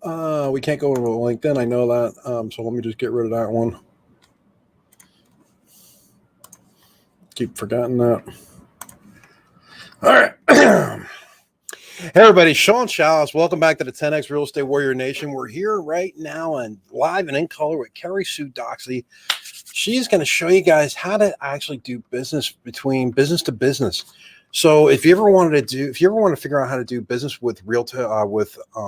We can't go over to LinkedIn. I know that. So let me just get rid of that one. Keep forgetting that. All right. Hey everybody, Sean Chalice. Welcome back to the 10X Real Estate Warrior Nation. We're here right now and live and in color with Carrie Sue Doxsee. She's going to show you guys how to actually do business between business to business. So if you ever want to figure out how to do business with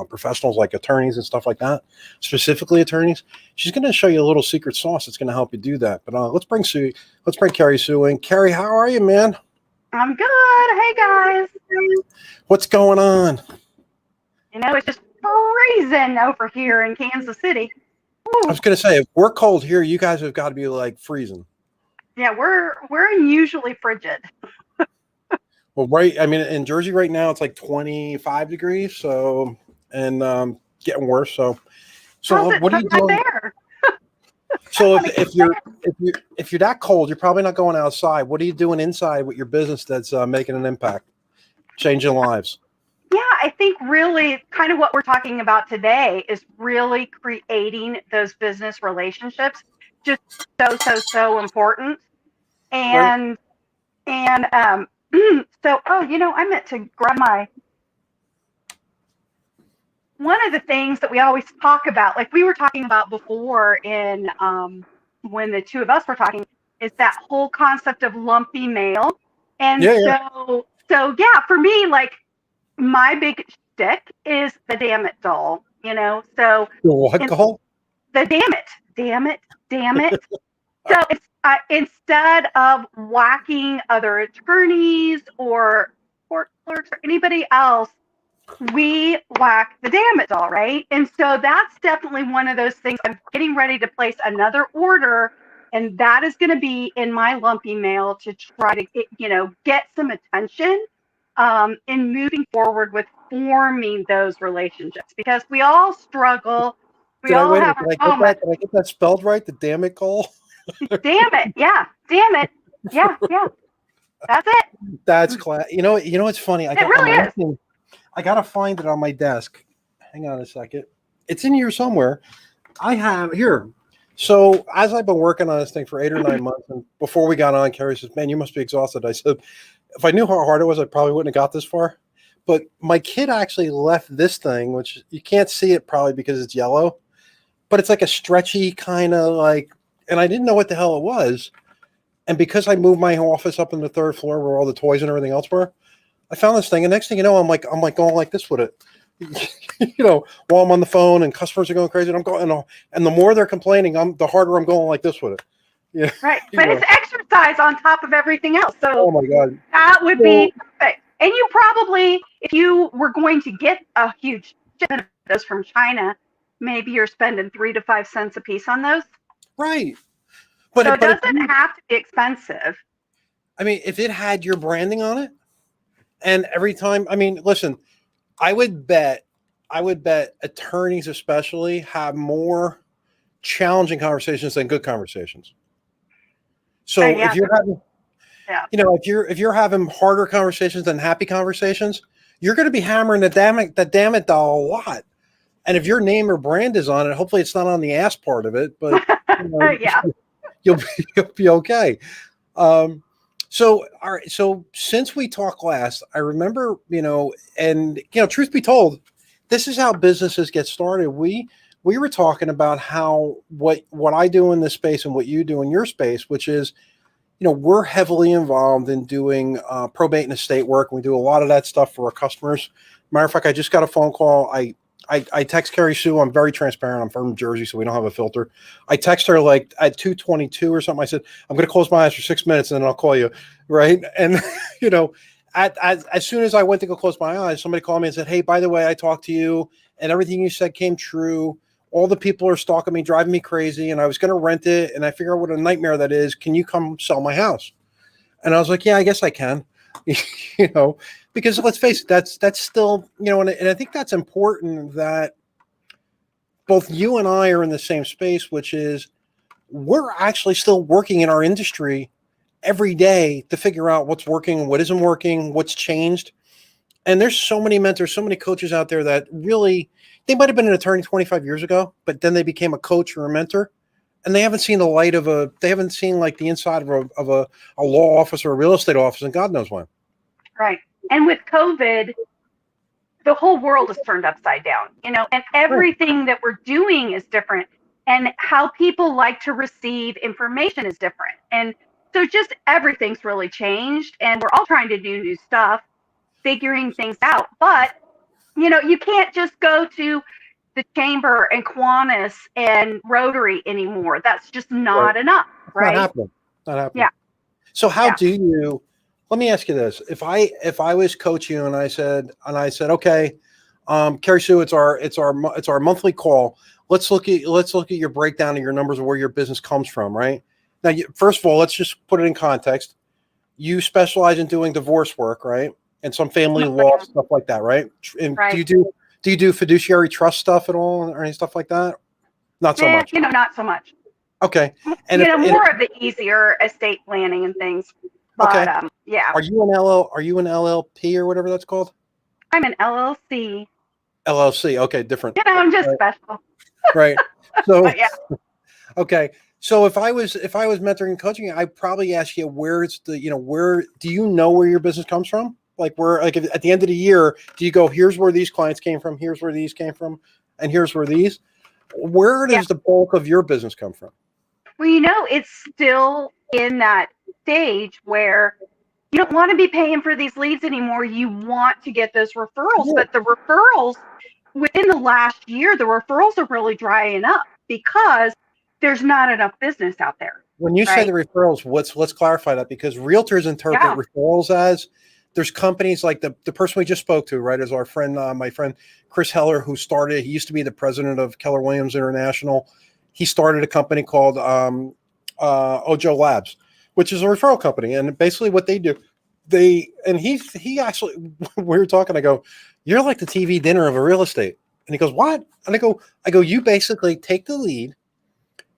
professionals like attorneys and stuff like that, specifically attorneys, she's going to show you a little secret sauce that's going to help you do that. But let's bring Carrie Sue in. Carrie, how are you, man? I'm good. Hey guys. What's going on? You know, it's just freezing over here in Kansas City. Ooh. I was going to say, if we're cold here, you guys have got to be like freezing. Yeah, we're unusually frigid. Well, right. I mean, in Jersey right now, it's like 25 degrees. So, and getting worse. So what are you doing there? So if you're that cold, you're probably not going outside. What are you doing inside with your business that's making an impact, changing lives? Yeah, I think really kind of what we're talking about today is really creating those business relationships. Just so important. And so, I meant to grab one of the things that we always talk about, like we were talking about before in when the two of us were talking, is that whole concept of lumpy mail. And so for me, like my big shtick is the damn it doll, So the what doll? The damn it. So it's instead of whacking other attorneys or court clerks or anybody else, we whack the damn it doll, right? And so that's definitely one of those things. I'm getting ready to place another order, and that is going to be in my lumpy mail to try to get some attention in moving forward with forming those relationships, because we all struggle. We all have our moments. Did I get that spelled right? The damn it call? Damn it. Yeah. Damn it. Yeah. That's it. That's class. You know, it's funny. It really is. I got to find it on my desk. Hang on a second. It's in here somewhere. I have here. So as I've been working on this thing for 8 or 9 months, and before we got on, Carrie says, man, you must be exhausted. I said, if I knew how hard it was, I probably wouldn't have got this far. But my kid actually left this thing, which you can't see it probably because it's yellow, but it's like a stretchy kind of like, and I didn't know what the hell it was. And because I moved my office up in the 3rd floor where all the toys and everything else were, I found this thing. And next thing you know, I'm like going like this with it, while I'm on the phone and customers are going crazy. And I'm going, and the more they're complaining, the harder I'm going like this with it. Yeah. Right. But it's exercise on top of everything else. So oh my God, that would be perfect. And you probably, if you were going to get a huge shipment of those from China, maybe you're spending 3 to 5 cents a piece on those. Right. But it doesn't have to be expensive. I mean, if it had your branding on it, and every time, I mean, listen, I would bet attorneys especially have more challenging conversations than good conversations. So if you're having, if you're having harder conversations than happy conversations, you're going to be hammering the damn it doll a lot. And if your name or brand is on it, hopefully it's not on the ass part of it, but you'll be okay. So, all right. So since we talked last, I remember, truth be told, this is how businesses get started. We were talking about how what I do in this space and what you do in your space, which is, we're heavily involved in doing probate and estate work. We do a lot of that stuff for our customers. Matter of fact, I just got a phone call. I text Carrie Sue. I'm very transparent. I'm from Jersey, so we don't have a filter. I text her like at 2:22 or something. I said, I'm going to close my eyes for 6 minutes and then I'll call you. Right. And, as soon as I went to go close my eyes, somebody called me and said, hey, by the way, I talked to you and everything you said came true. All the people are stalking me, driving me crazy. And I was going to rent it. And I figure out what a nightmare that is. Can you come sell my house? And I was like, yeah, I guess I can. Because let's face it, that's still, and I think that's important that both you and I are in the same space, which is we're actually still working in our industry every day to figure out what's working, what isn't working, what's changed. And there's so many mentors, so many coaches out there that really, they might have been an attorney 25 years ago, but then they became a coach or a mentor, and they haven't seen the light of they haven't seen like the inside of a law office or a real estate office, and God knows when. Right. And with COVID, the whole world is turned upside down, and everything that we're doing is different. And how people like to receive information is different. And so just everything's really changed. And we're all trying to do new stuff, figuring things out. But, you can't just go to the Chamber and Kiwanis and Rotary anymore. That's just not enough, Not right? happening. Not happening. Yeah. So how Yeah. do you? Let me ask you this: if I was coaching you and I said, okay, Carrie Sue, it's our monthly call. Let's look at your breakdown of your numbers of where your business comes from, right? Now, first of all, let's just put it in context. You specialize in doing divorce work, right? And some family law stuff like that, right? And Right. do you do fiduciary trust stuff at all or any stuff like that? Not so much. Not so much. Okay. And more of the easier estate planning and things. But okay. yeah. Are you an LLP or whatever that's called? I'm an LLC. LLC. Okay, different. I'm just special. Right. So But yeah. Okay. So if I was mentoring and coaching, I'd probably ask you where do you know where your business comes from? Like at the end of the year, do you go, here's where these clients came from, here's where these came from, and here's where these? Where does the bulk of your business come from? Well, it's still in that stage where you don't want to be paying for these leads anymore. You want to get those referrals, but the referrals within the last year, the referrals are really drying up because there's not enough business out there. When you say the referrals, let's clarify that, because realtors interpret referrals as there's companies like the person we just spoke to, right, is our friend, my friend Chris Heller, he used to be the president of Keller Williams International. He started a company called Ojo Labs, which is a referral company. And basically what they do, he actually, we were talking, I go, you're like the TV dinner of a real estate. And he goes, what? And I go, you basically take the lead,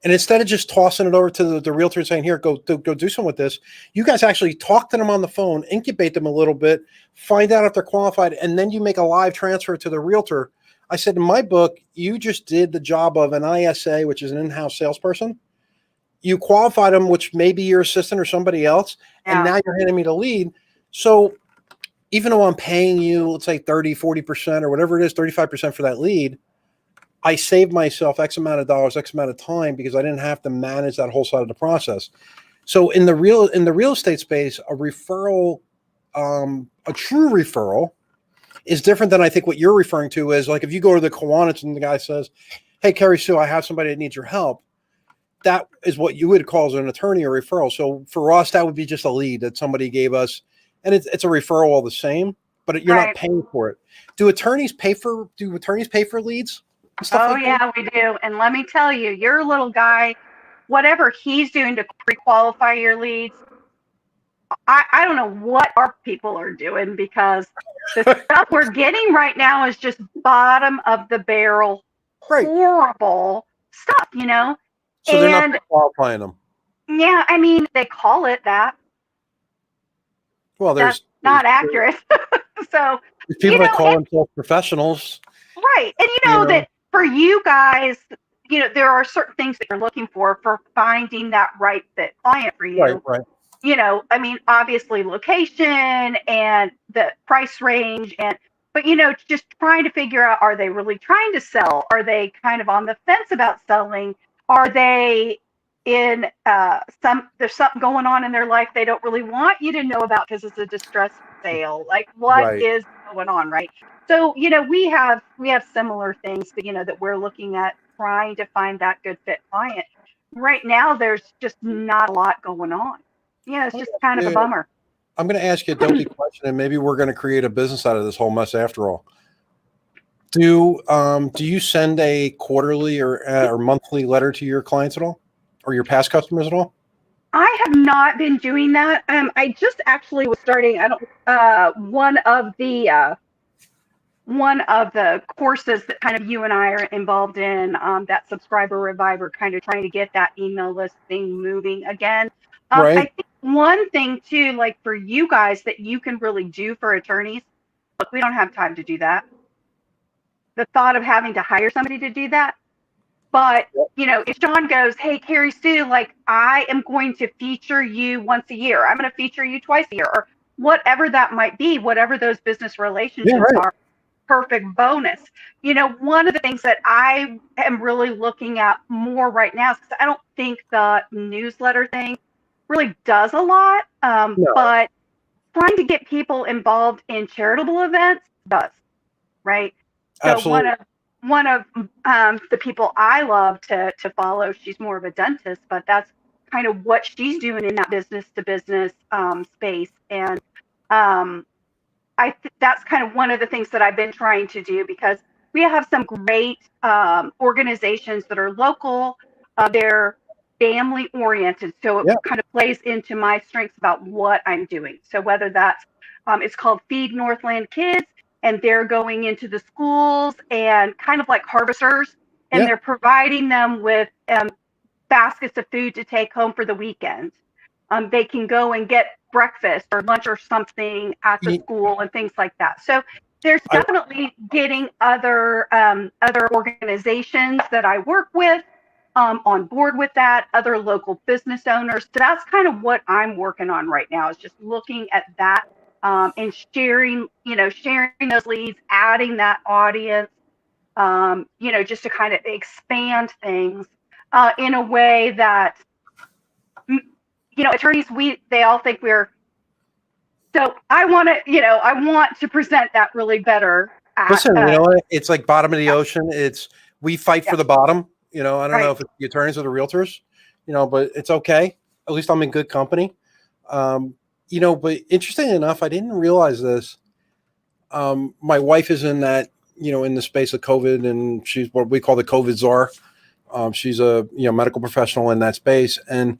and instead of just tossing it over to the realtor and saying, here, go do something with this, you guys actually talk to them on the phone, incubate them a little bit, find out if they're qualified, and then you make a live transfer to the realtor. I said, in my book, you just did the job of an ISA, which is an in-house salesperson. You qualified them, which may be your assistant or somebody else, and now you're handing me the lead. So even though I'm paying you, let's say 30, 40% or whatever it is, 35% for that lead, I saved myself X amount of dollars, X amount of time, because I didn't have to manage that whole side of the process. So in the real estate space, a referral, a true referral, is different than I think what you're referring to is, like, if you go to the Kiwanis and the guy says, hey, Carrie Sue, I have somebody that needs your help. That is what you would call as an attorney a referral. So for us, that would be just a lead that somebody gave us, and it's a referral all the same, but you're not paying for it. Do attorneys pay for leads? Oh, yeah, we do. And let me tell you, your little guy, whatever he's doing to pre-qualify your leads, I don't know what our people are doing, because the stuff we're getting right now is just bottom of the barrel, horrible stuff, So they're not qualifying them. Yeah, I mean, they call it that. Well, that's not accurate. So there's people that call themselves professionals. Right. And that for you guys, there are certain things that you're looking for finding that right fit client for you. Right. I mean, obviously location and the price range, but just trying to figure out, are they really trying to sell? Are they kind of on the fence about selling? Are they in there's something going on in their life they don't really want you to know about because it's a distressed sale? Like, what is going on, right? So, we have similar things that, that we're looking at, trying to find that good fit client. Right now, there's just not a lot going on. It's just kind of a bummer. I'm going to ask you a dopey question, and maybe we're going to create a business out of this whole mess after all. Do you send a quarterly or monthly letter to your clients at all, or your past customers at all? I have not been doing that. I just actually was starting. One of the courses that kind of you and I are involved in, that Subscriber Reviver, kind of trying to get that email list thing moving again. I think one thing too, like for you guys, that you can really do for attorneys, look, we don't have time to do that. The thought of having to hire somebody to do that. But, if John goes, hey, Carrie Sue, like, I am going to feature you once a year. I'm going to feature you twice a year, or whatever that might be, whatever those business Yeah, relationships right. are, perfect bonus. One of the things that I am really looking at more right now is because I don't think the newsletter thing really does a lot, No, but trying to get people involved in charitable events does, right? So absolutely. one of the people I love to follow, she's more of a dentist, but that's kind of what she's doing in that business to business space. And um, that's kind of one of the things that I've been trying to do, because we have some great organizations that are local. They're family oriented, so it Yeah. kind of plays into my strengths about what I'm doing. So whether that's it's called Feed Northland Kids, and they're going into the schools and kind of like harvesters, and Yeah. they're providing them with baskets of food to take home for the weekend. They can go and get breakfast or lunch or something at the You- school and things like that. So there's I, definitely getting other organizations that I work with on board with that, other local business owners. So that's kind of what I'm working on right now, is just looking at that and sharing those leads, adding that audience, just to kind of expand things in a way that attorneys, they all think we're. So I want to present that really better at. Listen, you know what? It's like bottom of the Yeah, ocean. We fight yeah, for the bottom. I don't know right. if it's the attorneys or the realtors, but it's okay. At least I'm in good company. Um, but interesting enough, I didn't realize this. My wife is in that, in the space of COVID, and she's what we call the COVID czar. She's a medical professional in that space, and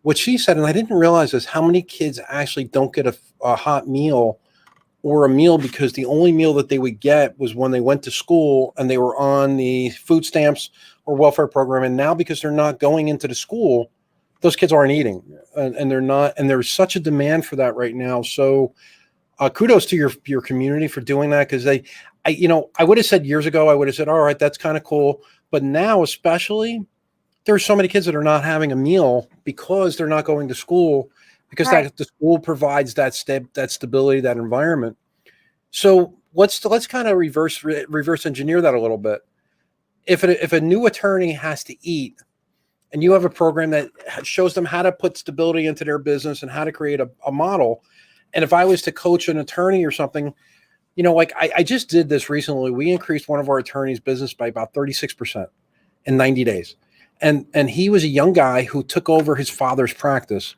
what she said, and I didn't realize this, how many kids actually don't get a hot meal or a meal because the only meal that they would get was when they went to school and they were on the food stamps or welfare program. And now, because they're not going into the school, those kids aren't eating, and they're not. And there's such a demand for that right now. So kudos to your community for doing that, because I would have said years ago, I would have said, all right, that's kind of cool. But now, especially, there's so many kids that are not having a meal because they're not going to school, because Right. the school provides that stability, that environment. So let's kind of reverse engineer that a little bit. If a new attorney has to eat, and you have a program that shows them how to put stability into their business and how to create a model, and if I was to coach an attorney or something, like I just did this recently, we increased one of our attorneys' business by about 36% in 90 days. And he was a young guy who took over his father's practice,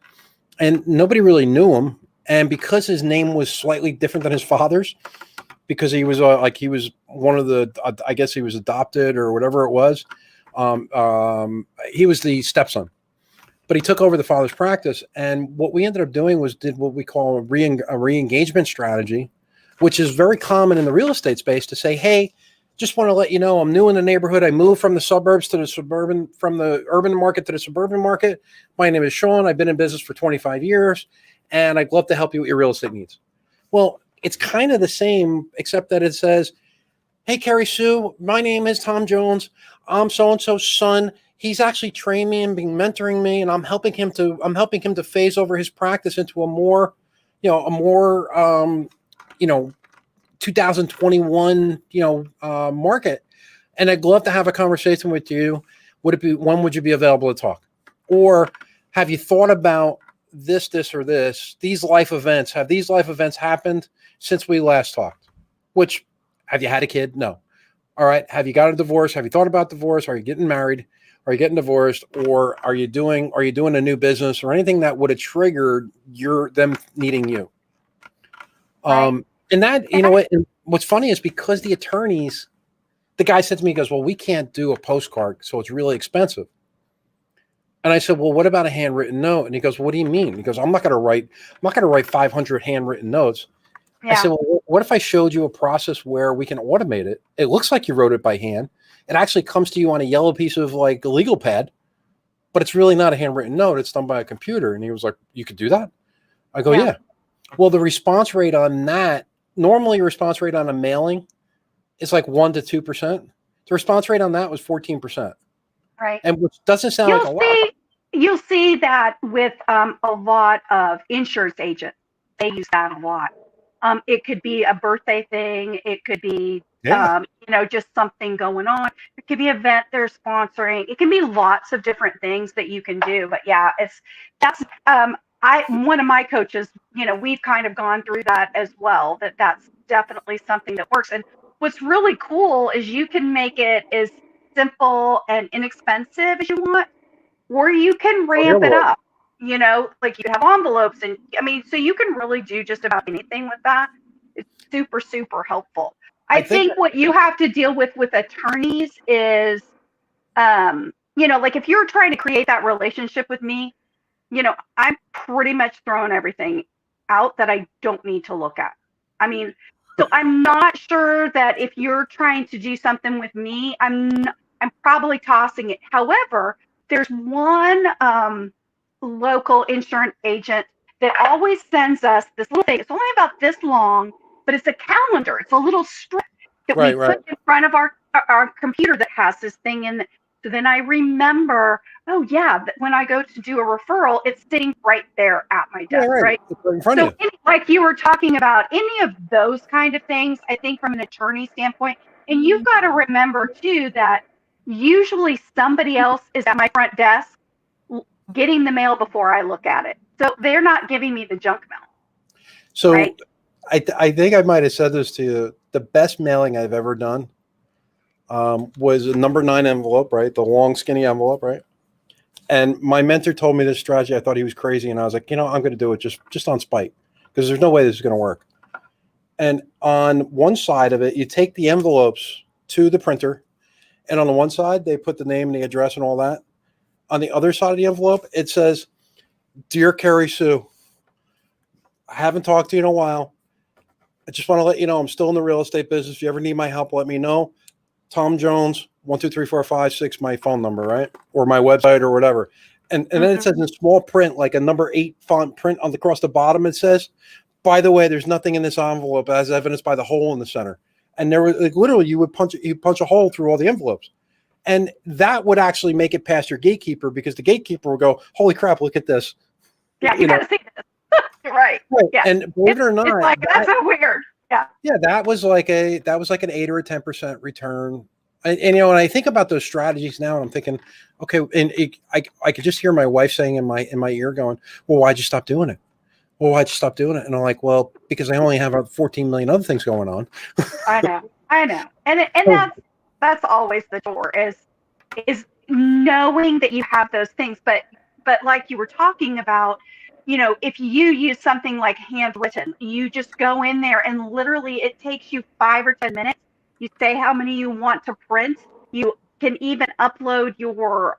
and nobody really knew him. And because his name was slightly different than his father's, because he was he was one of the, I guess he was adopted or whatever it was. He was the stepson, but he took over the father's practice. And what we ended up doing was did what we call a re-engagement strategy, which is very common in the real estate space, to say, hey, just want to let you know I'm new in the neighborhood. I moved from the suburbs to the suburban, from the urban market to the suburban market. My name is Sean. I've been in business for 25 years, and I'd love to help you with your real estate needs. Well, it's kind of the same, except that it says, hey, Carrie Sue, my name is Tom Jones. I'm so-and-so's son. He's actually trained me and been mentoring me, and I'm helping him to phase over his practice into a more 2021, market. And I'd love to have a conversation with you. When would you be available to talk? Or have you thought about this, or this, these life events? Have these life events happened since we last talked? Which, have you had a kid? No. All right. Have you got a divorce? Have you thought about divorce? Are you getting married? Are you getting divorced? Or are you doing a new business or anything that would have triggered them needing you? Right. And that, And I, what's funny is, because the attorneys, the guy said to me, he goes, well, we can't do a postcard, so it's really expensive. And I said, well, what about a handwritten note? And he goes, well, what do you mean? He goes, I'm not going to write 500 handwritten notes. I yeah. said, well, what if I showed you a process where we can automate it? It looks like you wrote it by hand. It actually comes to you on a yellow piece of like a legal pad, but it's really not a handwritten note. It's done by a computer. And he was like, you could do that? I go, Yeah. yeah. Well, the response rate on that normally response rate on a mailing is like 1 to 2%. The response rate on that was 14%. Right. And which doesn't sound like a lot. You'll see that with a lot of insurance agents. They use that a lot. It could be a birthday thing. It could be, Yeah. just something going on. It could be an event they're sponsoring. It can be lots of different things that you can do. But yeah, that's one of my coaches. We've kind of gone through that as well. That's definitely something that works. And what's really cool is you can make it as simple and inexpensive as you want, or you can ramp it up. Like you have envelopes, and so you can really do just about anything with that. It's super, super helpful. I think what you have to deal with attorneys is, like if you're trying to create that relationship with me, I'm pretty much throwing everything out that I don't need to look at. So I'm not sure that if you're trying to do something with me, I'm probably tossing it. However, there's one local insurance agent that always sends us this little thing. It's only about this long, but it's a calendar. It's a little strip that we put in front of our computer that has this thing in it. So then I remember, oh yeah, that when I go to do a referral, it's sitting right there at my desk, right? It's right in front of you. Like you were talking about, any of those kind of things, I think from an attorney standpoint, and you've got to remember too that usually somebody else is at my front desk getting the mail before I look at it. So they're not giving me the junk mail. So right? I think I might have said this to you. The best mailing I've ever done was a number 9 envelope, right? The long, skinny envelope, right? And my mentor told me this strategy. I thought he was crazy. And I was like, I'm going to do it just on spite, because there's no way this is going to work. And on one side of it, you take the envelopes to the printer. And on the one side, they put the name and the address and all that. On the other side of the envelope, it says, "Dear Carrie Sue, I haven't talked to you in a while. I just want to let you know I'm still in the real estate business. If you ever need my help, let me know. Tom Jones, 1 2 3 4 5 6, my phone number, right? Or my website or whatever." And then it says in small print, like a number 8 font print across the bottom, it says, "By the way, there's nothing in this envelope as evidenced by the hole in the center." And there was literally you punch a hole through all the envelopes. And that would actually make it past your gatekeeper, because the gatekeeper will go, "Holy crap, look at this." Yeah, you got to see this. Right. Yeah. And believe it or not, it's like, that's so weird. Yeah. Yeah, that was like an 8 or a 10% return. And I think about those strategies now, and I'm thinking, okay, and I could just hear my wife saying in my ear, going, "Well, why'd you stop doing it? Well, why'd you stop doing it?" And I'm like, "Well, because I only have 14 million other things going on." I know. And that's always the door is knowing that you have those things. But like you were talking about, if you use something like handwritten, you just go in there and literally it takes you 5 or 10 minutes. You say how many you want to print. You can even upload your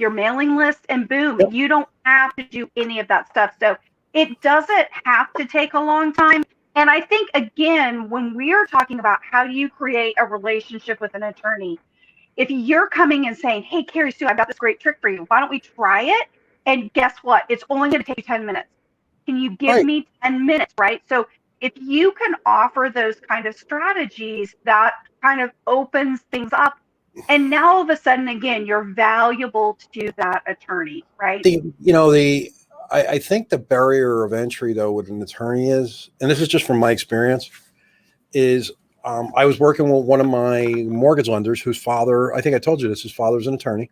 mailing list, and boom, Yep. You don't have to do any of that stuff. So it doesn't have to take a long time. And I think, again, when we're talking about how do you create a relationship with an attorney, if you're coming and saying, "Hey, Carrie Sue, I've got this great trick for you. Why don't we try it?" And guess what? It's only going to take you 10 minutes. Can you give me 10 minutes, right? So if you can offer those kind of strategies, that kind of opens things up. And now all of a sudden, again, you're valuable to that attorney, right? I think the barrier of entry, though, with an attorney is, and this is just from my experience, is I was working with one of my mortgage lenders whose father, I think I told you this, his father's an attorney.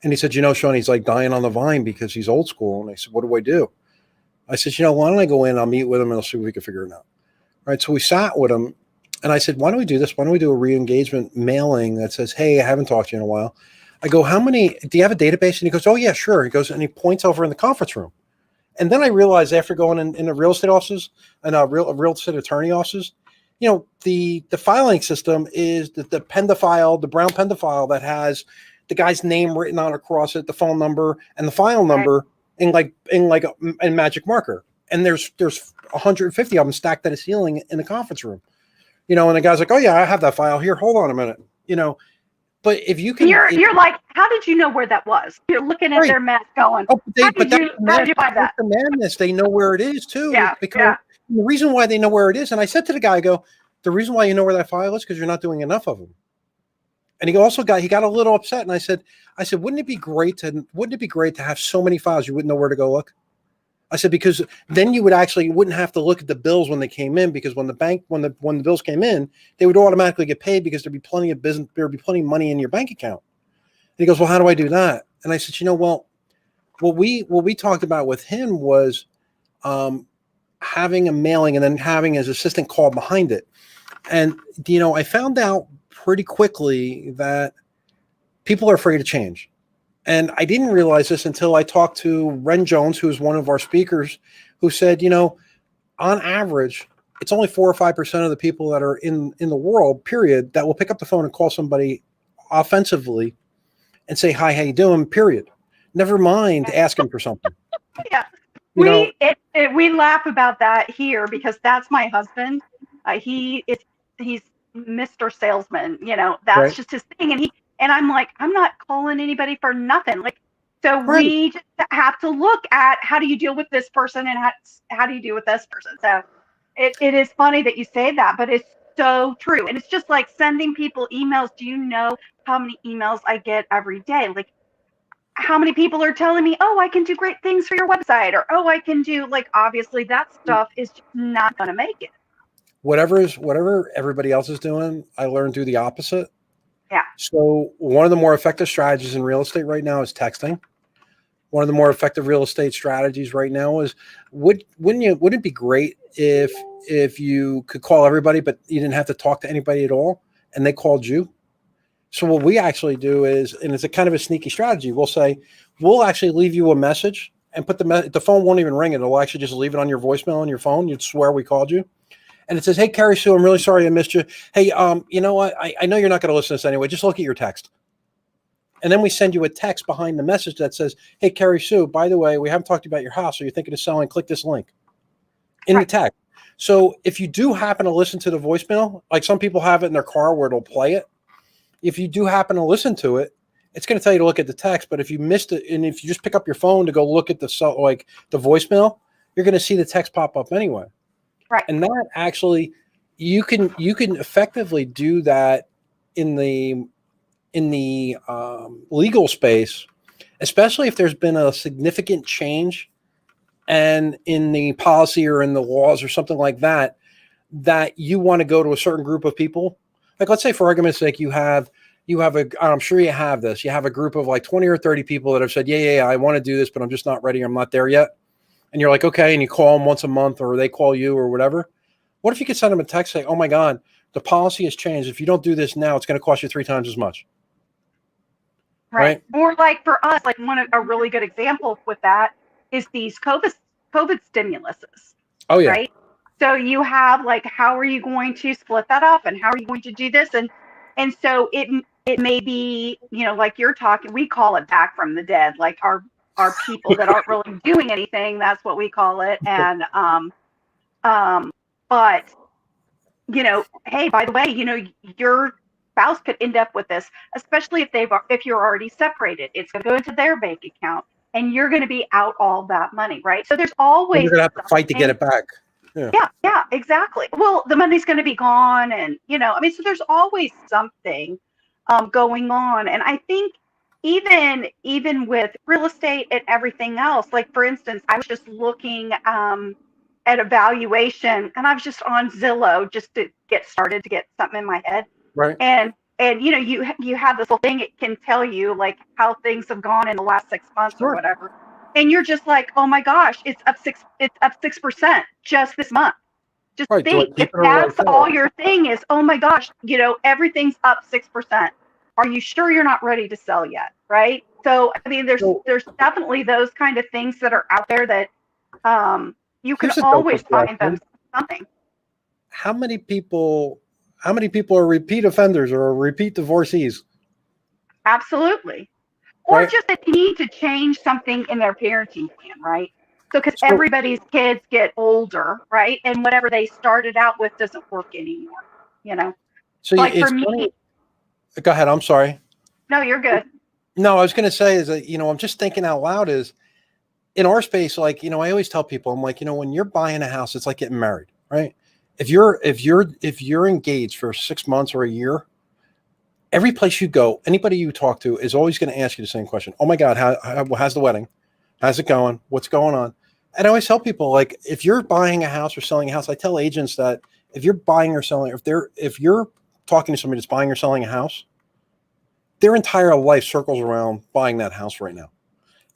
And he said, Sean, he's like dying on the vine because he's old school. And I said, "What do I do?" I said, why don't I go in, I'll meet with him, and I'll see if we can figure it out. Right. So we sat with him, and I said, "Why don't we do this? Why don't we do a re-engagement mailing that says, 'Hey, I haven't talked to you in a while.'" I go, do you have a database? And he goes, "Oh yeah, sure." He goes, and he points over in the conference room. And then I realized, after going in the real estate offices and real estate attorney offices, the filing system is the PendaFile, the brown PendaFile that has the guy's name written on across it, the phone number and the file number in magic marker. And there's 150 of them stacked at a ceiling in the conference room. And the guy's like, "Oh yeah, I have that file here. Hold on a minute." But if you can, you're like, how did you know where that was? You're looking at their mess going, "Oh, how did you find that?" The madness. They know where it is too. Yeah, because The reason why they know where it is, and I said to the guy, I go, the reason why you know where that file is because you're not doing enough of them. And he got a little upset, and I said, wouldn't it be great to have so many files you wouldn't know where to go look? I said, because then you wouldn't have to look at the bills when they came in, because when the bills came in, they would automatically get paid because there'd be plenty of business, there'd be plenty of money in your bank account. And he goes, well, how do I do that? And I said, well, what we talked about with him was having a mailing and then having his assistant call behind it. And, I found out pretty quickly that people are afraid of change. And I didn't realize this until I talked to Ren Jones, who is one of our speakers, who said, on average, it's only 4 or 5% of the people that are in the world, period, that will pick up the phone and call somebody offensively and say, hi, how you doing, period. Never mind asking for something. Yeah. We laugh about that here because that's my husband. He's Mr. Salesman, that's right. just his thing. And I'm like, I'm not calling anybody for nothing. Like, so Right. we just have to look at how do you deal with this person and how do you deal with this person. So it is funny that you say that, but it's so true. And it's just like sending people emails. Do you know how many emails I get every day? Like, how many people are telling me, oh, I can do great things for your website, or oh, I can do, like, obviously that stuff is just not going to make it. Whatever everybody else is doing, I learned to do the opposite. Yeah. So one of the more effective strategies in real estate right now is texting. One of the more effective real estate strategies right now is wouldn't it be great if you could call everybody, but you didn't have to talk to anybody at all, and they called you? So what we actually do is, and it's a kind of a sneaky strategy, we'll actually leave you a message and put the phone won't even ring it. It'll actually just leave it on your voicemail on your phone. You'd swear we called you. And it says, hey, Carrie Sue, I'm really sorry I missed you. Hey, you know what? I know you're not going to listen to this anyway. Just look at your text. And then we send you a text behind the message that says, hey, Carrie Sue, by the way, we haven't talked about your house. Are you thinking of selling? Click this link in the text. So if you do happen to listen to the voicemail, like some people have it in their car where it'll play it. If you do happen to listen to it, it's going to tell you to look at the text. But if you missed it, and if you just pick up your phone to go look at the voicemail, you're going to see the text pop up anyway. Right. And that actually, you can effectively do that in the legal space, especially if there's been a significant change and in the policy or in the laws or something like that, that you want to go to a certain group of people. Like, let's say for argument's sake, I'm sure you have this. You have a group of like 20 or 30 people that have said, yeah, I want to do this, but I'm just not ready. I'm not there yet. And you're like, okay. And you call them once a month, or they call you or whatever. What if you could send them a text saying, oh my God, the policy has changed. If you don't do this now, it's going to cost you 3 times as much. Right. Or like for us, like a really good example with that is these COVID stimuluses. Oh yeah. Right. So you have like, how are you going to split that up, and how are you going to do this? And so it may be, like you're talking, we call it back from the dead, like our people that aren't really doing anything. That's what we call it. And, but, hey, by the way, your spouse could end up with this, especially if you're already separated. It's going to go into their bank account, and you're going to be out all that money, right? So there's always, you're going to have to fight to get it back. Yeah, exactly. Well, the money's going to be gone, and so there's always something going on. And I think even with real estate and everything else, like for instance, I was just looking at a valuation, and I was just on Zillow just to get started, to get something in my head. Right. And you have this little thing, it can tell you like how things have gone in the last 6 months or whatever. And you're just like, oh my gosh, it's up 6% just this month. Just think, if that's all your thing is, oh my gosh, everything's up 6%. Are you sure you're not ready to sell yet? Right. So I mean, there's definitely those kind of things that are out there that you can always find them something. How many people are repeat offenders or repeat divorcees? Absolutely. Or just that they need to change something in their parenting plan, right? So, because everybody's kids get older, right? And whatever they started out with doesn't work anymore, So like for me. Funny. Go ahead. I'm sorry. No, you're good. No, I was going to say is that, I'm just thinking out loud is in our space, like, I always tell people, I'm like, when you're buying a house, it's like getting married, right? If you're engaged for 6 months or a year, every place you go, anybody you talk to is always going to ask you the same question. Oh my God, how's the wedding? How's it going? What's going on? And I always tell people, like, if you're buying a house or selling a house, I tell agents that if you're buying or selling, if you're talking to somebody that's buying or selling a house, their entire life circles around buying that house right now.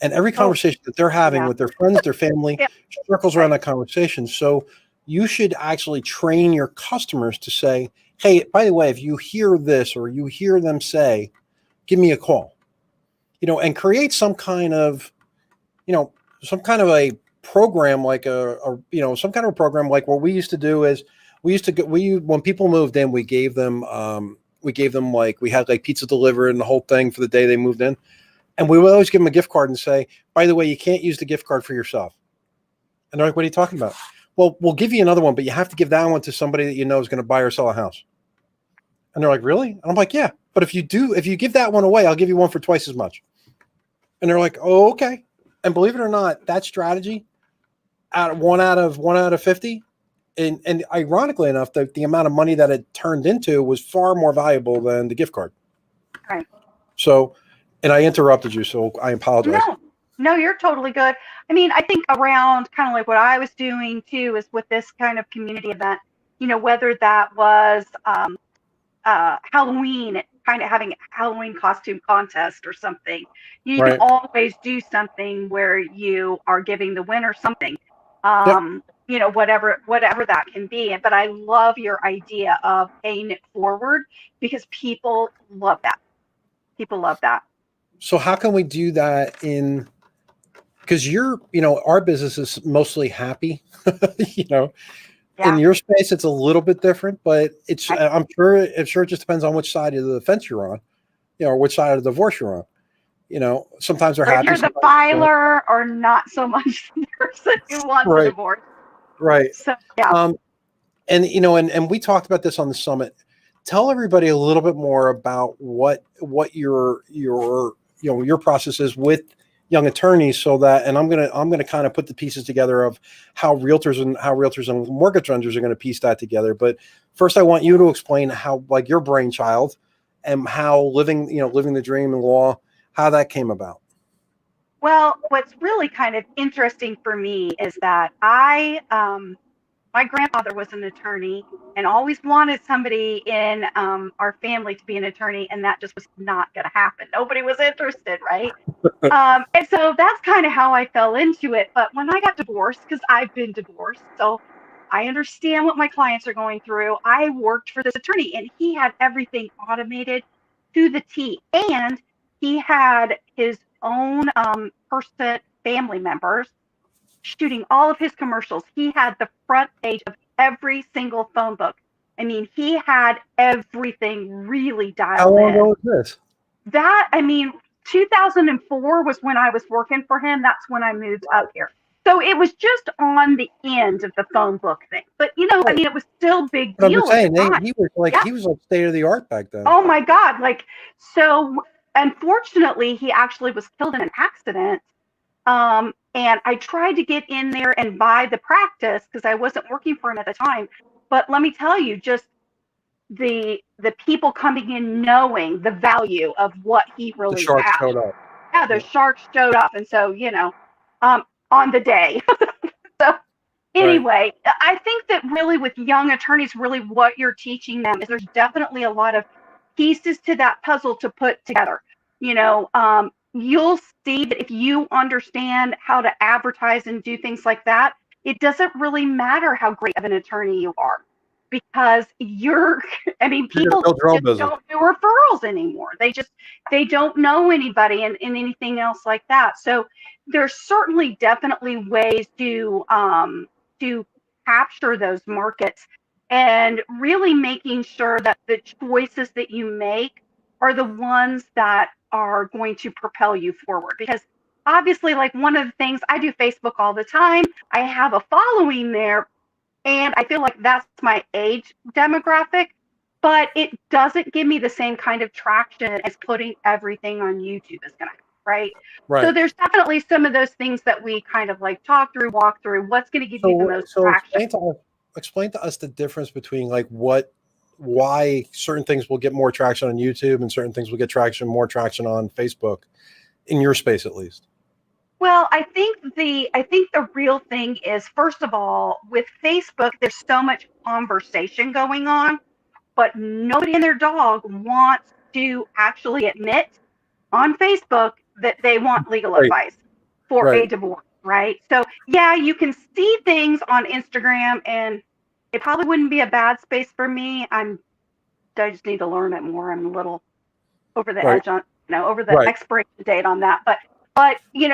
And every Oh, conversation that they're having yeah. with their friends, their family, Yeah. circles around Right. that conversation. So you should actually train your customers to say, hey, by the way, if you hear this or you hear them say, give me a call, and create you know, some kind of a program, like some kind of a program, like what we used to do is when people moved in, we gave them like, we had like pizza delivered and the whole thing for the day they moved in. And we would always give them a gift card and say, by the way, you can't use the gift card for yourself. And they're like, what are you talking about? Well, we'll give you another one, but you have to give that one to somebody that you know is going to buy or sell a house. And they're like, really? And I'm like, yeah. But if you give that one away, I'll give you one for twice as much. And they're like, oh, okay. And believe it or not, that strategy, one out of 50, and ironically enough, the amount of money that it turned into was far more valuable than the gift card. Right. So, and I interrupted you, so I apologize. No, no, you're totally good. I mean, I think around kind of like what I was doing too is with this kind of community event, whether that was Halloween, kind of having a Halloween costume contest or something. You can Right. always do something where you are giving the winner something, Yep. whatever that can be. But I love your idea of paying it forward because people love that. People love that. So how can we do that because our business is mostly happy, you know, in Yeah. your space, it's a little bit different, but Right. I'm sure it just depends on which side of the fence you're on, or which side of the divorce you're on. Sometimes they're Or if happy, you're the sometimes they don't. filer or not so much the person who wants a Right. divorce. Right. So yeah. Um, and we talked about this on the summit. Tell everybody a little bit more about what your process is with young attorneys, so that, and I'm gonna kind of put the pieces together of how realtors and mortgage lenders are going to piece that together. But first, I want you to explain how, like, your brainchild and how living the dream in law, how that came about. Well, what's really kind of interesting for me is that my grandfather was an attorney and always wanted somebody in our family to be an attorney, and that just was not going to happen. Nobody was interested, right? And so that's kind of how I fell into it. But when I got divorced, because I've been divorced, so I understand what my clients are going through. I worked for this attorney, and he had everything automated to the T. And he had his own person, family members shooting all of his commercials. He had the front page of every single phone book. I mean, he had everything really How dialed long in. ago was this? That, I mean, 2004 was when I was working for him. That's when I moved up here. So it was just on the end of the phone book thing. But, I Right. mean, it was still big But I'm just deal at the saying, time. Yeah. he was like state of the art back then. Oh my God. So unfortunately, he actually was killed in an accident. And I tried to get in there and buy the practice because I wasn't working for him at the time. But let me tell you, just the people coming in knowing the value of what he The really shark had. showed up. Yeah, the Yeah. sharks showed up, and so on the day. So Right. anyway, I think that really with young attorneys, really what you're teaching them is there's definitely a lot of pieces to that puzzle to put together. You'll see that if you understand how to advertise and do things like that, it doesn't really matter how great of an attorney you are because I mean, You're gonna people build your own just business. don't do referrals anymore. They don't know anybody and anything else like that. So there's certainly definitely ways to capture those markets and really making sure that the choices that you make are the ones that are going to propel you forward. Because obviously, like one of the things I do Facebook all the time, I have a following there, and I feel like that's my age demographic, but it doesn't give me the same kind of traction as putting everything on YouTube is going to. right? So Right. there's definitely some of those things that we kind of like talk through, walk through. What's going to give you the most So traction? explain to us the difference between like why certain things will get more traction on YouTube and certain things will get more traction on Facebook, in your space at least. Well, I think the real thing is, first of all, with Facebook, there's so much conversation going on, but nobody and their dog wants to actually admit on Facebook that they want legal Right. advice for a Right. divorce, right? So, yeah, you can see things on Instagram, and it probably wouldn't be a bad space for me. I just need to learn it more. I'm a little over the Right. edge on, over the Right. expiration date on that. But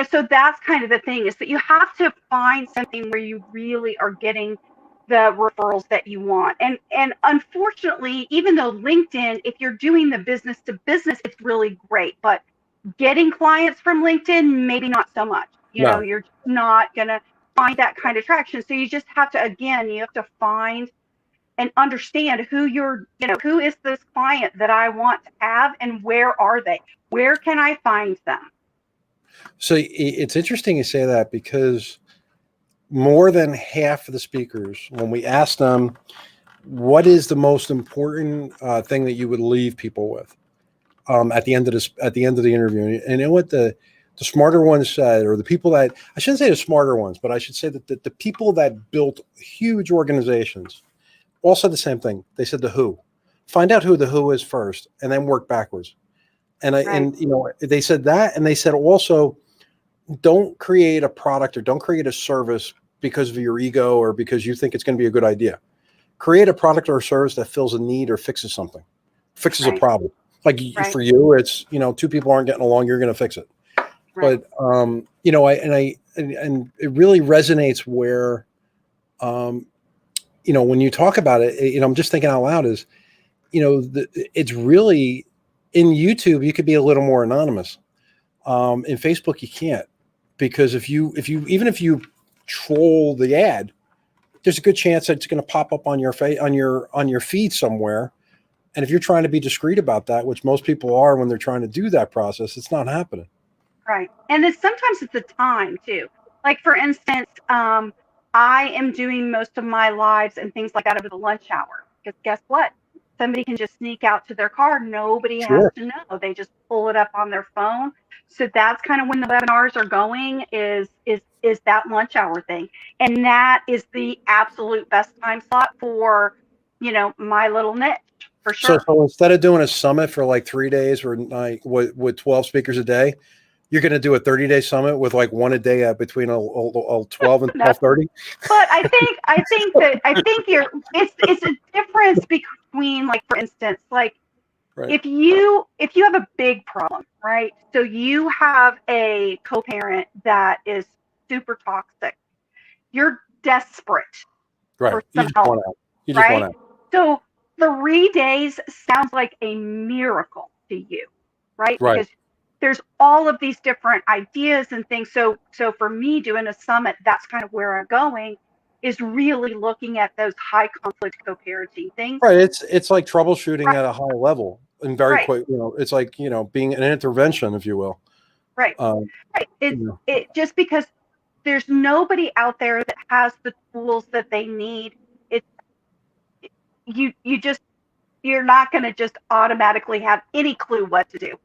so that's kind of the thing, is that you have to find something where you really are getting the referrals that you want. And unfortunately, even though LinkedIn, if you're doing the business to business, it's really great. But getting clients from LinkedIn, maybe not so much. No. You're not gonna find that kind of traction. So you just have to, again, you have to find and understand who is this client that I want to have, and where are they? Where can I find them? So it's interesting you say that, because more than half of the speakers, when we ask them, what is the most important thing that you would leave people with at the end of the interview? And you know what the smarter ones said, or the people that, I shouldn't say the smarter ones, but I should say that the people that built huge organizations all said the same thing. They said the who. Find out who the who is first, and then work backwards. Right, They said that, and they said also, don't create a product or don't create a service because of your ego or because you think it's going to be a good idea. Create a product or a service that fills a need or fixes something, fixes a right, problem. Like right, for you, it's, two people aren't getting along, you're going to fix it. right, But and it really resonates where, when you talk about it, I'm just thinking out loud is, it's really, in YouTube, you could be a little more anonymous. In Facebook, you can't, because even if you troll the ad, there's a good chance that it's going to pop up on your on your feed somewhere. And if you're trying to be discreet about that, which most people are when they're trying to do that process, it's not happening. right. And then sometimes it's the time too. Like, for instance, I am doing most of my lives and things like that over the lunch hour, because guess what? Somebody can just sneak out to their car. Nobody has Sure. to know. They just pull it up on their phone. So that's kind of when the webinars are going, is that lunch hour thing. And that is the absolute best time slot for, my little niche, for So, sure. so instead of doing a summit for like 3 days or like with 12 speakers a day, you're going to do a 30-day summit with like one a day between 12 and No, 12:30. but I think it's a difference between, like, for instance, like, Right. if you have a big problem, right? So you have a co-parent that is super toxic. You're desperate Right. for You some just help, want out. You just want right? out. So 3 days sounds like a miracle to you, right? Right. Because there's all of these different ideas and things. So for me, doing a summit, that's kind of where I'm going, is really looking at those high conflict co-parenting things. Right. It's like troubleshooting Right, at a high level and very right, quick. It's like, being an intervention, if you will. right, Um, right. you It know, it just because there's nobody out there that has the tools that they need. It's you're not going to just automatically have any clue what to do.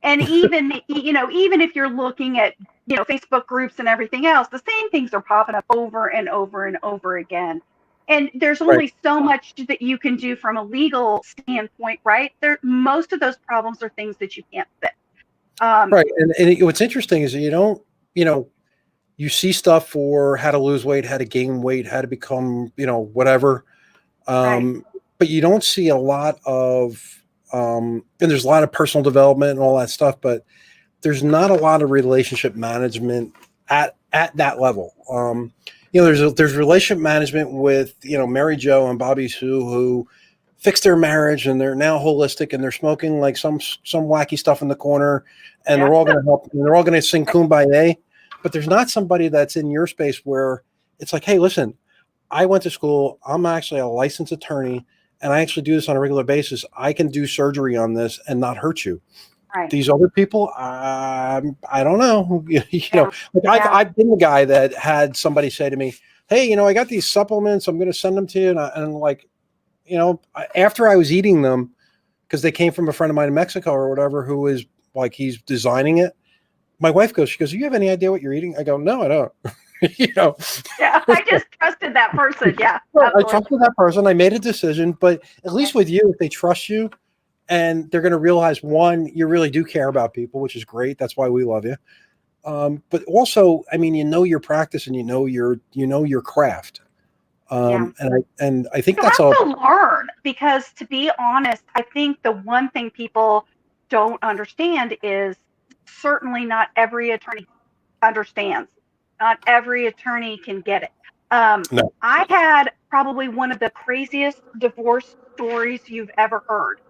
And even if you're looking at, Facebook groups and everything else, the same things are popping up over and over and over again. And there's right. only so much that you can do from a legal standpoint, right? Most of those problems are things that you can't fix. Um, Right. What's interesting is that you know, you see stuff for how to lose weight, how to gain weight, how to become, whatever. right, But you don't see a lot of, and there's a lot of personal development and all that stuff, but there's not a lot of relationship management at that level. There's relationship management with, Mary Jo and Bobby Sue, who fixed their marriage and they're now holistic and they're smoking like some wacky stuff in the corner, and yeah, they're all going to help and they're all going to sing Kumbaya. But there's not somebody that's in your space where it's like, hey, listen, I went to school. I'm actually a licensed attorney, and I actually do this on a regular basis. I can do surgery on this and not hurt you. Right. These other people, I don't know. Yeah. Like Yeah. I've been the guy that had somebody say to me, "Hey, I got these supplements. I'm going to send them to you." And like, after I was eating them, because they came from a friend of mine in Mexico or whatever, who is like, he's designing it. My wife goes, she goes, "Do you have any idea what you're eating?" I go, "No, I don't." you know, Yeah. I just trusted that person. Yeah. Well, I Absolutely. trusted that person. I made a decision, but at least Yeah. with you, if they trust you and they're going to realize, one, you really do care about people, which is great. That's why we love you. But also, I mean, your practice and your craft. Yeah. And I think You that's have all. to learn because, to be honest, I think the one thing people don't understand is certainly not every attorney understands. Not every attorney can get it. Um, No. I had probably one of the craziest divorce stories you've ever heard.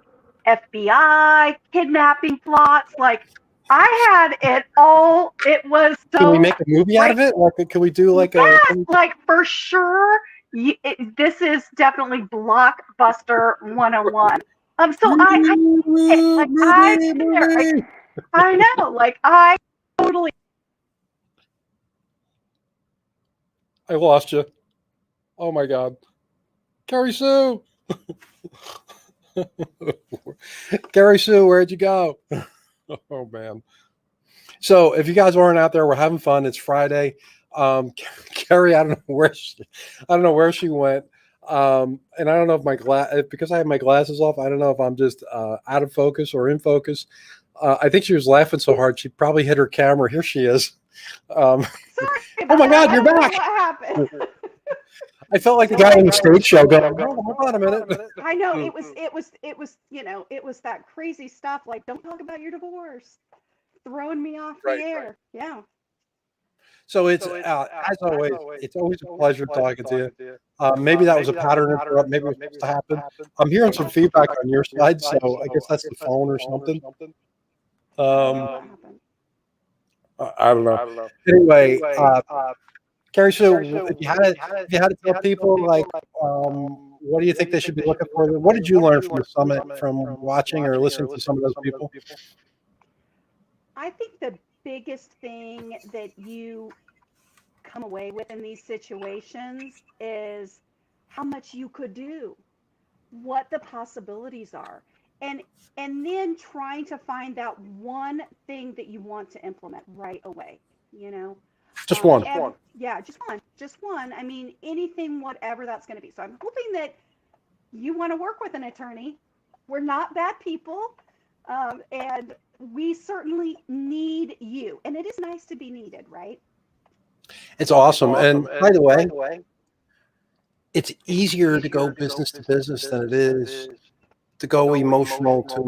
FBI, kidnapping plots, like I had it all. It was Can we so make a movie out great. of it? Like, can we do like a? Yes, like for sure. This is definitely blockbuster 101. So I get it. Like I've been there. Movie. I know. Like I totally. I lost you. Oh my God, Carrie Sue. Carrie Sue, where'd you go? Oh man. So if you guys weren't out there, we're having fun. It's Friday. Carrie, I don't know where she went. And I don't know if because I have my glasses off, I don't know if I'm just out of focus or in focus. I think she was laughing so hard she probably hit her camera. Here she is. Um, Sorry oh about my that. God, I you're don't know back! what happened. I felt like the guy in the stage show going, "Hold on a minute." I know it was that crazy stuff. Like, don't talk about your divorce, throwing me off the Right. air. Yeah. So it's as always, it's always a pleasure talking to you. Maybe that was a pattern interrupt. Maybe it was supposed to happen. I'm hearing some feedback on your side, so I guess that's the phone or something. What happened? I don't know. Anyway, Carrie Sue, if you had to tell people like, what do you think they should be looking for? What did you learn from the summit from watching or listening to some of those people? I think the biggest thing that you come away with in these situations is how much you could do, what the possibilities are, and and then trying to find that one thing that you want to implement right away. You know, Just one. yeah, just one. I mean, anything, whatever that's going to be. So I'm hoping that you want to work with an attorney. We're not bad people, and we certainly need you. And it is nice to be needed, right? It's awesome. And by the way, it's easier to go business to business than it is to go emotional to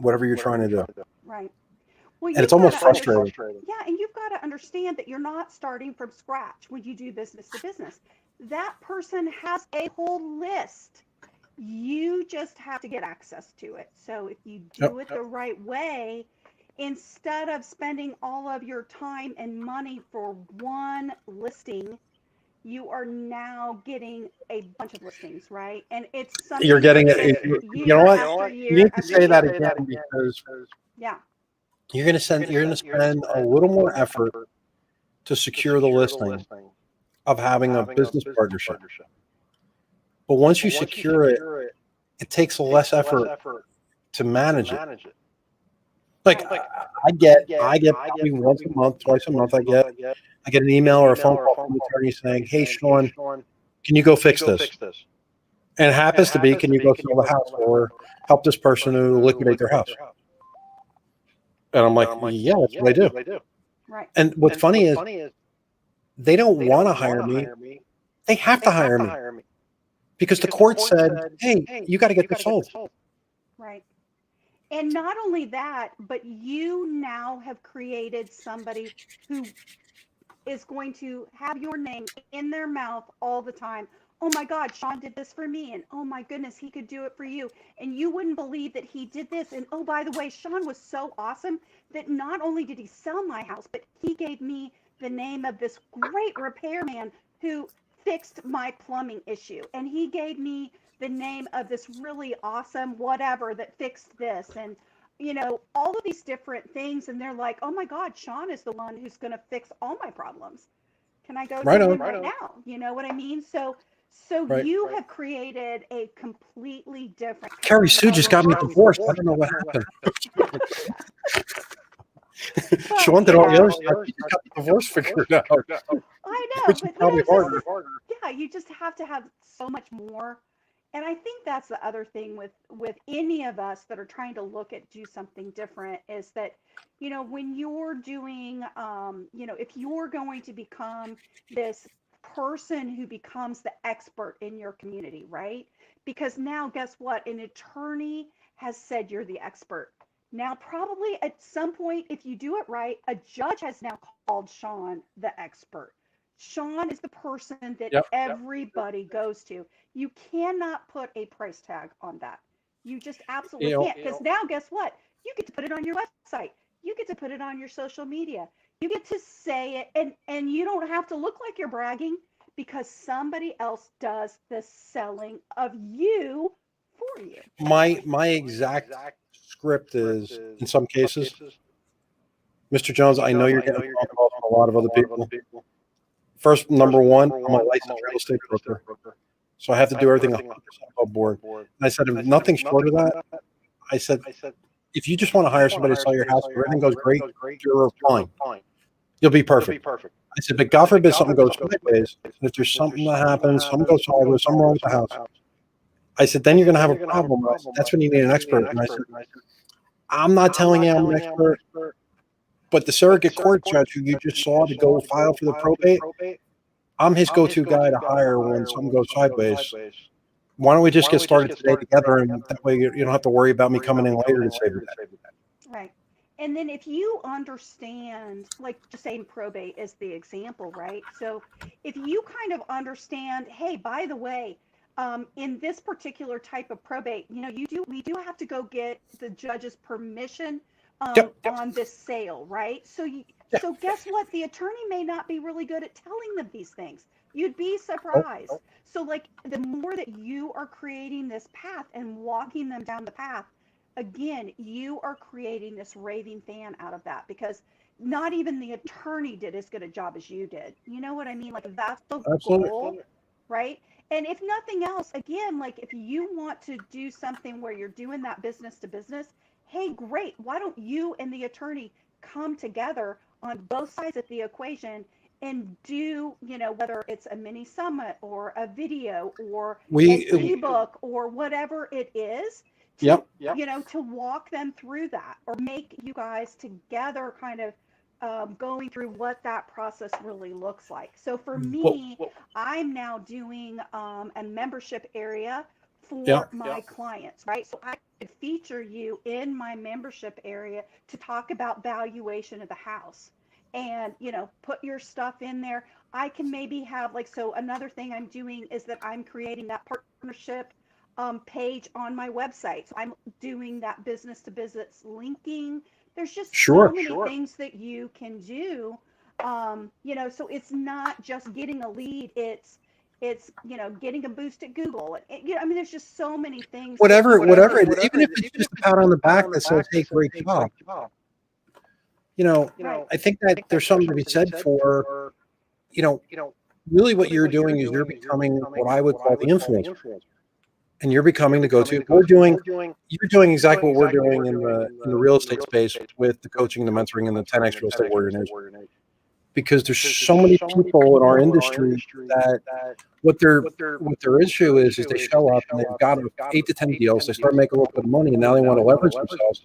whatever you're trying to do. Right. Well, And it's you've got almost to understand. frustrating. Yeah, and you've got to understand that you're not starting from scratch when you do business to business. That person has a whole list. You just have to get access to it. So if you Yep. do it the right way, instead of spending all of your time and money for one listing, you are now getting a bunch of listings, right? And it's You're something getting that it. is You know year what? after You year need to after say that year. again because Yeah. you're gonna spend a little more effort to secure the listing of having a business partnership. But once you secure it, it takes less effort to manage it. Like Right. I get probably once a month, twice a month, I get an email or a phone call from the attorney saying, "Hey, Sean, can you go fix this?" And it happens to be, "Can you go sell the house or help this person to liquidate their house?" And I'm like, "Yeah, that's what I do." Right. And what's funny is they don't want to hire me. They have to hire me because the court said, "Hey, you got to get this sold." Right. And not only that, but you now have created somebody who is going to have your name in their mouth all the time. Oh my God, Sean did this for me. And oh my goodness, he could do it for you. And you wouldn't believe that he did this. And oh, by the way, Sean was so awesome that not only did he sell my house, but he gave me the name of this great repairman who fixed my plumbing issue. And he gave me the name of this really awesome whatever that fixed this. And all of these different things, and they're like, oh my God, Sean is the one who's going to fix all my problems. Can I go to him right now? You know what I mean? So you have created a completely different. Carrie Sue just got me divorced. I don't know what happened. Sean did all the other stuff. She just got the divorce figured out. I know, Which is probably harder. Yeah, you just have to have so much more. And I think that's the other thing with any of us that are trying to look at do something different is that, when you're doing, if you're going to become this person who becomes the expert in your community, right? Because now, guess what? An attorney has said you're the expert. Now, probably at some point, if you do it right, a judge has now called Sean the expert. Sean is the person that everybody goes to. You cannot put a price tag on that. You just absolutely can't. Because now, guess what? You get to put it on your website. You get to put it on your social media. You get to say it, and you don't have to look like you're bragging because somebody else does the selling of you for you. My exact script is, in some cases, Mr. Jones, I know you're getting phone calls from a lot of other people. First, number one, I'm a licensed real estate broker, so I have to do everything 100% above board. And I said, if nothing short of that, I said, if you just want to hire somebody to sell your house, everything goes great, you're fine. You'll be perfect. I said, but God forbid something goes sideways. And if there's something that happens, something goes sideways, something wrong with the house. I said, then you're going to have a problem. I said, that's when you need an expert. And I said, I'm not telling you I'm an expert, but the surrogate court judge who you just saw to go file for the probate, I'm his go-to guy to hire when something goes sideways. Why don't we just get started today together, and that way you don't have to worry about me coming in later to save your day. Right. And then if you understand, like just saying probate is the example, right? So if you kind of understand, hey, by the way, in this particular type of probate, we do have to go get the judge's permission on this sale, right? So so guess what? The attorney may not be really good at telling them these things. You'd be surprised. So like the more that you are creating this path and walking them down the path, again, you are creating this raving fan out of that because not even the attorney did as good a job as you did. You know what I mean? Like that's the goal, right? And if nothing else, again, like if you want to do something where you're doing that business to business, hey, great. Why don't you and the attorney come together on both sides of the equation and do, whether it's a mini summit or a video or an ebook or whatever it is, to walk them through that or make you guys together kind of going through what that process really looks like. So for me, I'm now doing a membership area for my clients, right? So I could feature you in my membership area to talk about valuation of the house and, put your stuff in there. I can maybe have so another thing I'm doing is that I'm creating that partnership page on my website. So I'm doing that business to business linking. There's just so many things that you can do. So it's not just getting a lead. It's getting a boost at Google. There's just so many things. Whatever it is, even if it's just a pat on the back that says, hey, great job. I think that there's something to be said for, really what you're doing is you're becoming what I would call the influencer. And you're becoming the go-to. You're doing exactly what we're doing in the real estate space with the coaching, the mentoring, and the 10X Real Estate Warrior Nation. Because there's so many people in our industry that what their issue is they show up and they've got 8 to 10 deals. They start making a little bit of money, and now they want to leverage themselves.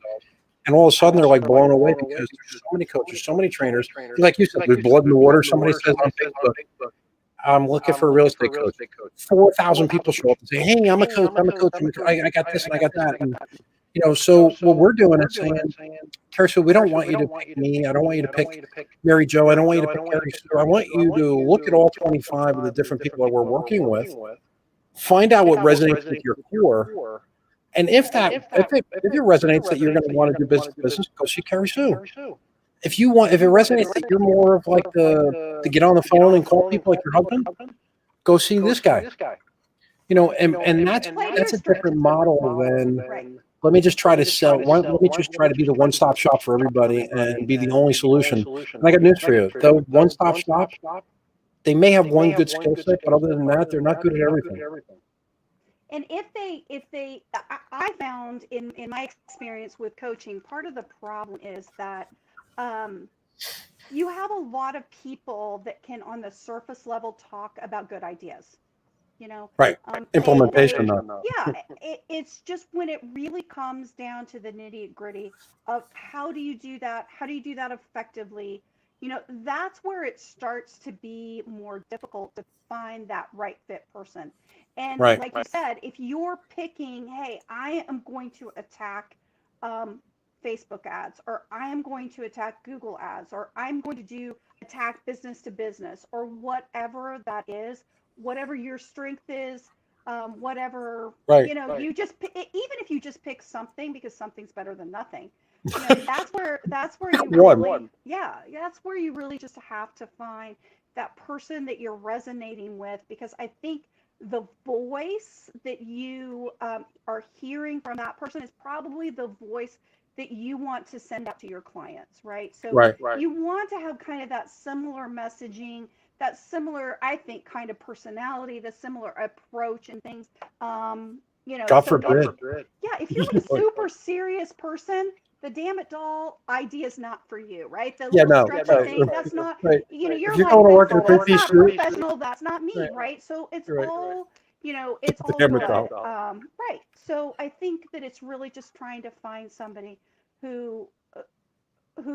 And all of a sudden, they're like blown away because there's so many coaches, so many trainers. Like you said, there's blood in the water. Somebody says on Facebook, I'm looking for a real estate coach. 4,000 people show up and say, hey, I'm a coach. I got this and I got that. And, so what we're doing is saying, Carrie Sue, we don't want you to pick me. I don't want you to pick Mary Jo. I don't want you to pick Carrie Sue. I want you to look at all 25 of the different people that we're working with, find out what resonates with your core. And if it resonates that you're going to want to do business, go see Carrie Sue. If it resonates that you're more of like to get on the phone and call people like your husband, go see this guy. And that's a different model than let me just try to sell one. Let me just try to be the one-stop shop for everybody and be the only solution. And I got news for you. The one-stop shop, they may have one good skill set, but other than that, they're not good at everything. And I found in my experience with coaching, part of the problem is that you have a lot of people that can, on the surface level, talk about good ideas. Right. Implementation. Yeah, it's just when it really comes down to the nitty gritty of how do you do that? How do you do that effectively? That's where it starts to be more difficult to find that right fit person. And right. like you said, if you're picking, hey, I am going to attack Facebook ads, or I am going to attack Google ads, or I'm going to attack business to business, or whatever that is, whatever your strength is, whatever, right. You just even if you just pick something, because something's better than nothing. That's where you really, that's where you really just have to find that person that you're resonating with, because I think the voice that you are hearing from that person is probably the voice that you want to send out to your clients, right? So you want to have kind of that similar messaging, that similar, I think, kind of personality, the similar approach and things. God forbid. If you're a super serious person, the damn it doll idea is not for you, right? The stretchy thing, that's not, you're if like, you're going to work in a that's three-piece not suit, professional, that's not me, right? So it's all, it's all damn good. it doll. Right. So I think that it's really just trying to find somebody who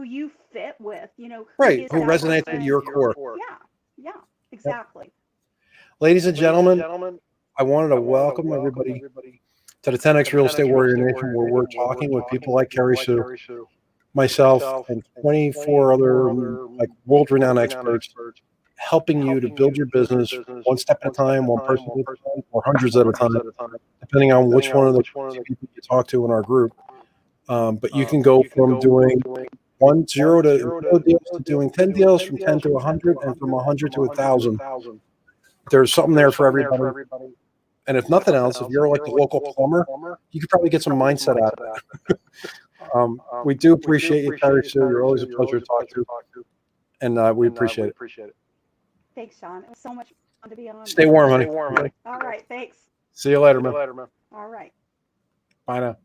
you fit with, who resonates with your core. Yeah, exactly. Ladies and gentlemen, I wanted to welcome everybody to the 10X Real Estate Warrior Nation, where we're talking with people like Carrie Sue, myself, and 24 other world-renowned experts, helping you to build your business one step at a time, one person at a time, or hundreds at a time, depending on which one of the people you talk to in our group. But you can go from doing 0 deals to doing 10 deals, from 10 to 100, and from 100 to 1,000. There's something there for everybody. And if nothing else, if you're like the local plumber, you could probably get some mindset out of it. We do appreciate you, Carrie Sue. You're always a pleasure to talk to. And we appreciate it. Thanks, Sean. It was so much fun to be on. Stay warm, honey. All right. Thanks. See you later, man. All right. Bye now.